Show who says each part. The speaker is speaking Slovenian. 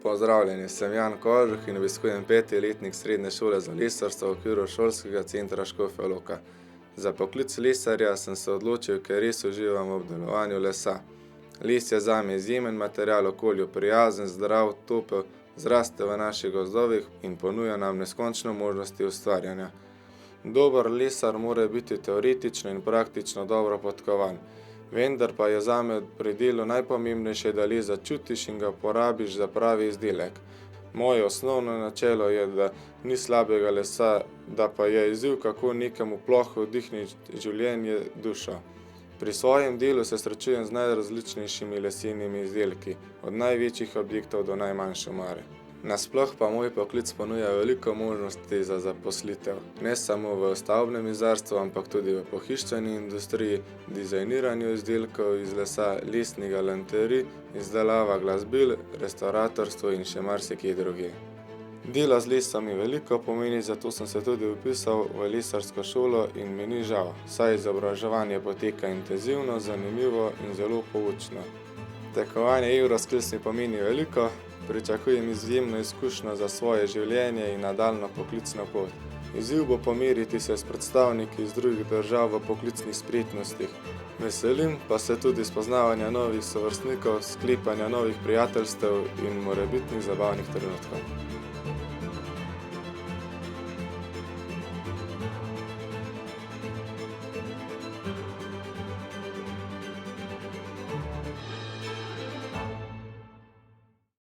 Speaker 1: Pozdravljeni, sem Jan Kožuh in obiskujem 5. letnik srednje šole za lisarstvo v okviru šolskega centra Škofja Loka. Za poklic lisarja sem se odločil, ker res uživam v obdelovanju lesa. Les je zame izjemen material, okolju prijazen, zdrav, topel, zraste v naših gozdovih in ponuja nam neskončno možnosti ustvarjanja. Dober lesar mora biti teoretično in praktično dobro podkovan. Vendar pa je zame pri delu najpomembnejše, da les začutiš in ga porabiš za pravi izdelek. Moje osnovno načelo je, da ni slabega lesa, da pa je izziv, kako nekemu plohu vdihniti življenje, dušo. Pri svojem delu se srečujem z najrazličnejšimi lesenimi izdelki, od največjih objektov do najmanjše omare. Nasploh pa moj poklic ponuja veliko možnosti za zaposlitev, ne samo v stavbnem mizarstvu, ampak tudi v pohištveni industriji, dizajniranju izdelkov iz lesa, lesni galanteriji, izdelava glasbil, restavratorstvu in še marsikje drugje. Delo z lesom mi veliko pomeni, zato sem se tudi vpisal v lesarsko šolo in mi ni žal, saj izobraževanje poteka intenzivno, zanimivo in zelo poučno. Tekmovanje Euroskills mi pomeni veliko, pričakujem izjemno izkušnjo za svoje življenje in nadaljnjo poklicno pot. Izziv bo pomeriti se s predstavniki iz drugih držav v poklicnih spretnostih. Veselim pa se tudi spoznavanja novih sovrstnikov, sklepanja novih prijateljstev in morebitnih zabavnih trenutkov.